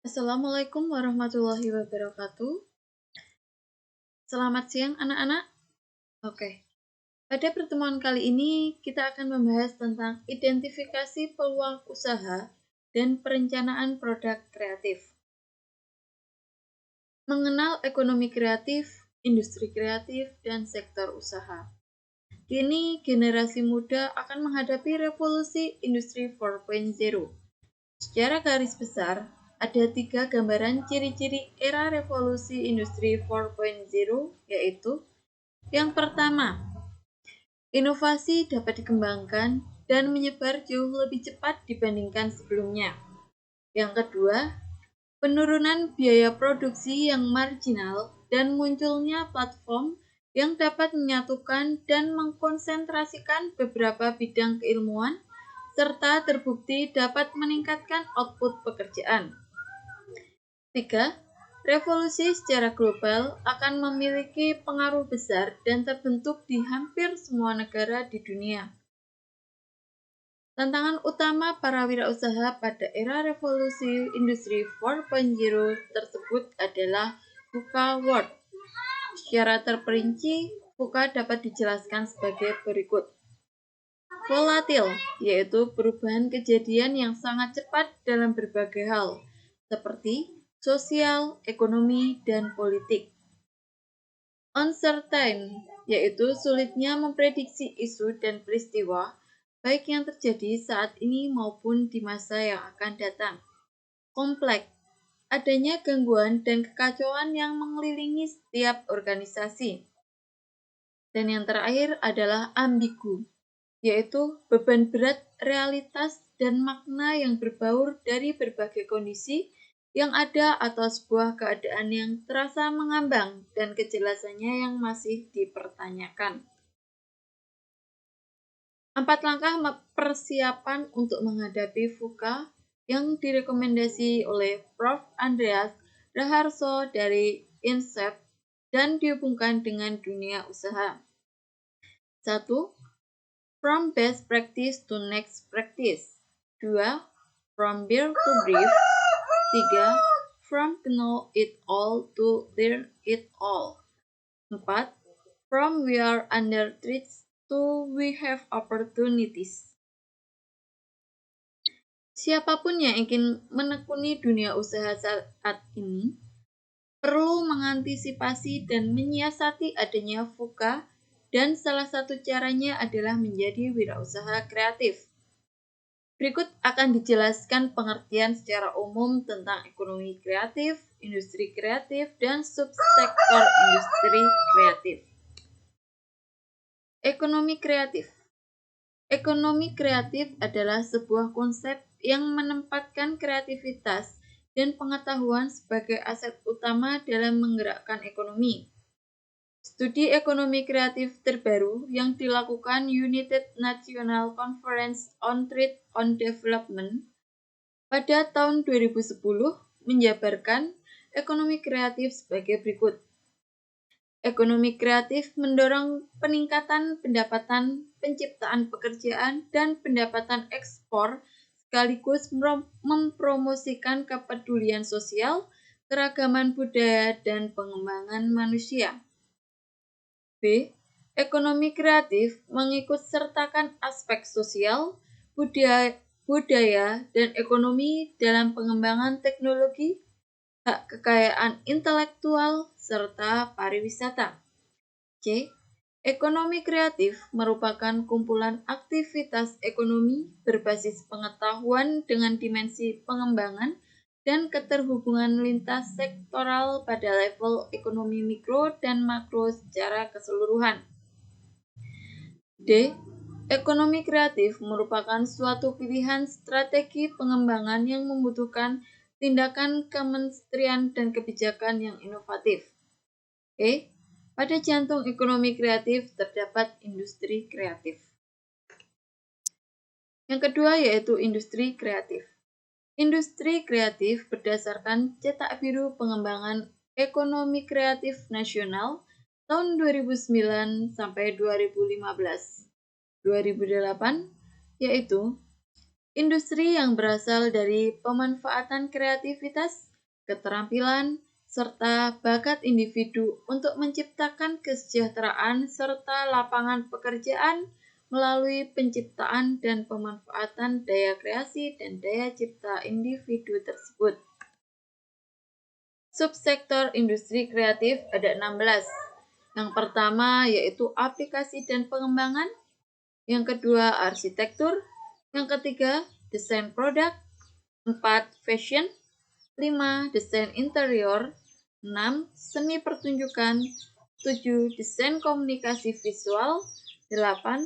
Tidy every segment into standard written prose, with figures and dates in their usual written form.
Assalamualaikum warahmatullahi wabarakatuh. Selamat siang anak-anak. Oke, pada pertemuan kali ini kita akan membahas tentang identifikasi peluang usaha dan perencanaan produk kreatif. Mengenal ekonomi kreatif, industri kreatif, dan sektor usaha. Kini generasi muda akan menghadapi revolusi industri 4.0. Secara garis besar, ada 3 gambaran ciri-ciri era revolusi industri 4.0, yaitu yang pertama, inovasi dapat dikembangkan dan menyebar jauh lebih cepat dibandingkan sebelumnya. Yang kedua, penurunan biaya produksi yang marginal dan munculnya platform yang dapat menyatukan dan mengkonsentrasikan beberapa bidang keilmuan serta terbukti dapat meningkatkan output pekerjaan. 3. Revolusi secara global akan memiliki pengaruh besar dan terbentuk di hampir semua negara di dunia. Tantangan utama para wirausaha pada era revolusi industri 4.0 tersebut adalah VUCA World. Secara terperinci, VUCA dapat dijelaskan sebagai berikut. Volatil, yaitu perubahan kejadian yang sangat cepat dalam berbagai hal, seperti sosial, ekonomi, dan politik. Uncertain, yaitu sulitnya memprediksi isu dan peristiwa, baik yang terjadi saat ini maupun di masa yang akan datang. Kompleks, adanya gangguan dan kekacauan yang mengelilingi setiap organisasi. Dan yang terakhir adalah ambigu, yaitu beban berat realitas dan makna yang berbaur dari berbagai kondisi yang ada atau sebuah keadaan yang terasa mengambang dan kejelasannya yang masih dipertanyakan. 4 langkah persiapan untuk menghadapi VUCA yang direkomendasi oleh Prof. Andreas Raharso dari INSEAD dan dihubungkan dengan dunia usaha. 1. From best practice to next practice. 2. From beer to brief. 3. From know it all to learn it all. 4. From we are under threats to we have opportunities. Siapapun yang ingin menekuni dunia usaha saat ini perlu mengantisipasi dan menyiasati adanya VUCA, dan salah satu caranya adalah menjadi wirausaha kreatif. Berikut akan dijelaskan pengertian secara umum tentang ekonomi kreatif, industri kreatif, dan subsektor industri kreatif. Ekonomi kreatif. Ekonomi kreatif adalah sebuah konsep yang menempatkan kreativitas dan pengetahuan sebagai aset utama dalam menggerakkan ekonomi. Studi ekonomi kreatif terbaru yang dilakukan United National Conference on Trade on Development pada tahun 2010 menjabarkan ekonomi kreatif sebagai berikut. Ekonomi kreatif mendorong peningkatan pendapatan, penciptaan pekerjaan, dan pendapatan ekspor sekaligus mempromosikan kepedulian sosial, keragaman budaya, dan pengembangan manusia. B. Ekonomi kreatif mengikut sertakan aspek sosial, budaya, dan ekonomi dalam pengembangan teknologi, hak kekayaan intelektual, serta pariwisata. C. Ekonomi kreatif merupakan kumpulan aktivitas ekonomi berbasis pengetahuan dengan dimensi pengembangan dan keterhubungan lintas sektoral pada level ekonomi mikro dan makro secara keseluruhan. D. Ekonomi kreatif merupakan suatu pilihan strategi pengembangan yang membutuhkan tindakan kementerian dan kebijakan yang inovatif. E. Pada jantung ekonomi kreatif terdapat industri kreatif. Yang kedua yaitu industri kreatif. Industri kreatif berdasarkan cetak biru pengembangan ekonomi kreatif nasional tahun 2009 sampai 2015. 2008 yaitu industri yang berasal dari pemanfaatan kreativitas keterampilan, serta bakat individu untuk menciptakan kesejahteraan serta lapangan pekerjaan melalui penciptaan dan pemanfaatan daya kreasi dan daya cipta individu tersebut. Subsektor industri kreatif ada 16. Yang pertama yaitu aplikasi dan pengembangan, yang kedua arsitektur, yang ketiga desain produk, 4 fashion, 5 desain interior, 6 seni pertunjukan, 7 desain komunikasi visual, 8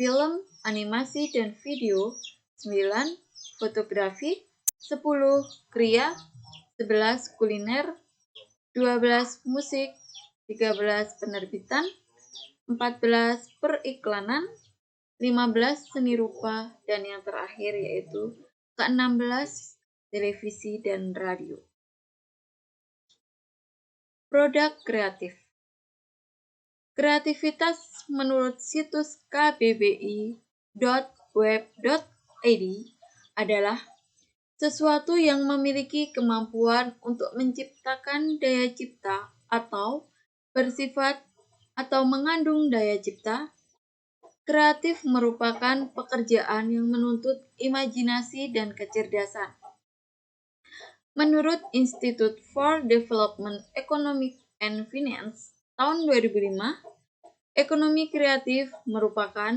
film, animasi dan video, 9 fotografi, 10 kria, 11 kuliner, 12 musik, 13 penerbitan, 14 periklanan, 15 seni rupa, dan yang terakhir yaitu ke-16 televisi dan radio. Produk kreatif. Kreativitas menurut situs kbbi.web.id adalah sesuatu yang memiliki kemampuan untuk menciptakan daya cipta atau bersifat atau mengandung daya cipta. Kreatif merupakan pekerjaan yang menuntut imajinasi dan kecerdasan. Menurut Institute for Development Economic and Finance tahun 2005, ekonomi kreatif merupakan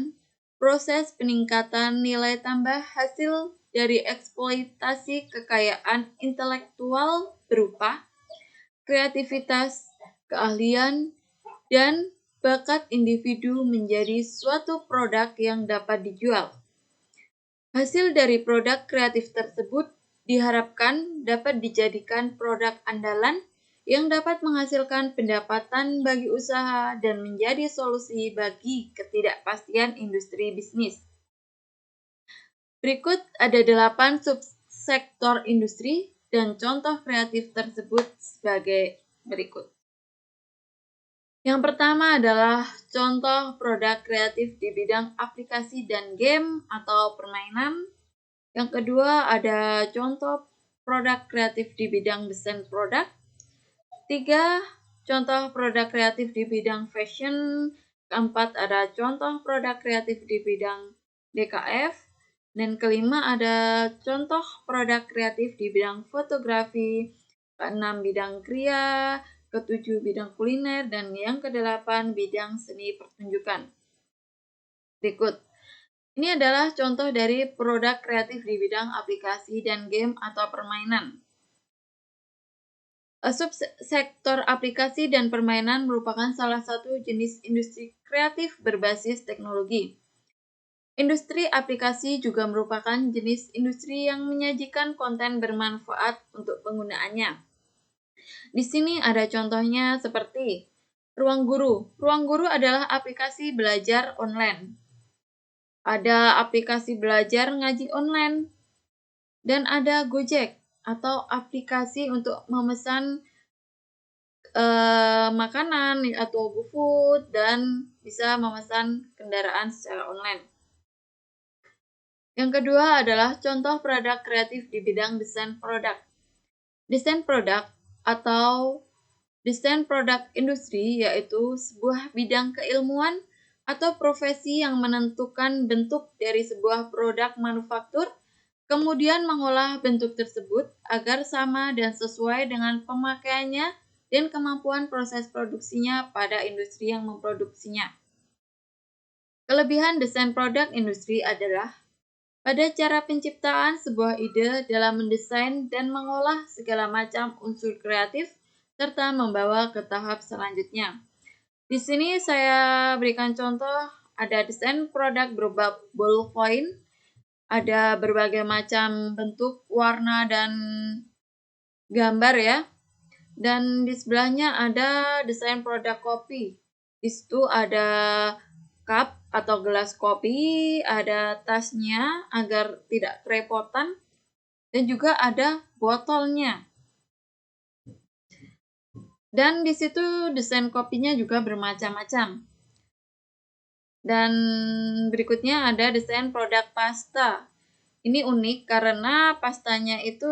proses peningkatan nilai tambah hasil dari eksploitasi kekayaan intelektual berupa kreativitas, keahlian, dan bakat individu menjadi suatu produk yang dapat dijual. Hasil dari produk kreatif tersebut diharapkan dapat dijadikan produk andalan yang dapat menghasilkan pendapatan bagi usaha dan menjadi solusi bagi ketidakpastian industri bisnis. Berikut ada 8 subsektor industri dan contoh kreatif tersebut sebagai berikut. Yang pertama adalah contoh produk kreatif di bidang aplikasi dan game atau permainan. Yang kedua ada contoh produk kreatif di bidang desain produk. 3. Contoh produk kreatif di bidang fashion. Keempat ada contoh produk kreatif di bidang DKF. Dan kelima ada contoh produk kreatif di bidang fotografi. Keenam bidang kria. Ketujuh bidang kuliner. Dan yang kedelapan bidang seni pertunjukan. Berikut. Ini adalah contoh dari produk kreatif di bidang aplikasi dan game atau permainan. Subsektor aplikasi dan permainan merupakan salah satu jenis industri kreatif berbasis teknologi. Industri aplikasi juga merupakan jenis industri yang menyajikan konten bermanfaat untuk penggunaannya. Di sini ada contohnya seperti Ruang Guru. Ruang Guru adalah aplikasi belajar online. Ada aplikasi belajar ngaji online. Dan ada Gojek atau aplikasi untuk memesan makanan atau GoFood dan bisa memesan kendaraan secara online. Yang kedua adalah contoh produk kreatif di bidang desain produk. Desain produk atau desain produk industri yaitu sebuah bidang keilmuan atau profesi yang menentukan bentuk dari sebuah produk manufaktur, kemudian mengolah bentuk tersebut agar sama dan sesuai dengan pemakaiannya dan kemampuan proses produksinya pada industri yang memproduksinya. Kelebihan desain produk industri adalah pada cara penciptaan sebuah ide dalam mendesain dan mengolah segala macam unsur kreatif serta membawa ke tahap selanjutnya. Di sini saya berikan contoh, ada desain produk berupa ballpoint, ada berbagai macam bentuk, warna, dan gambar ya. Dan di sebelahnya ada desain produk kopi. Di situ ada cup atau gelas kopi, ada tasnya agar tidak kerepotan, dan juga ada botolnya. Dan di situ desain kopinya juga bermacam-macam. Dan berikutnya ada desain produk pasta. Ini unik karena pastanya itu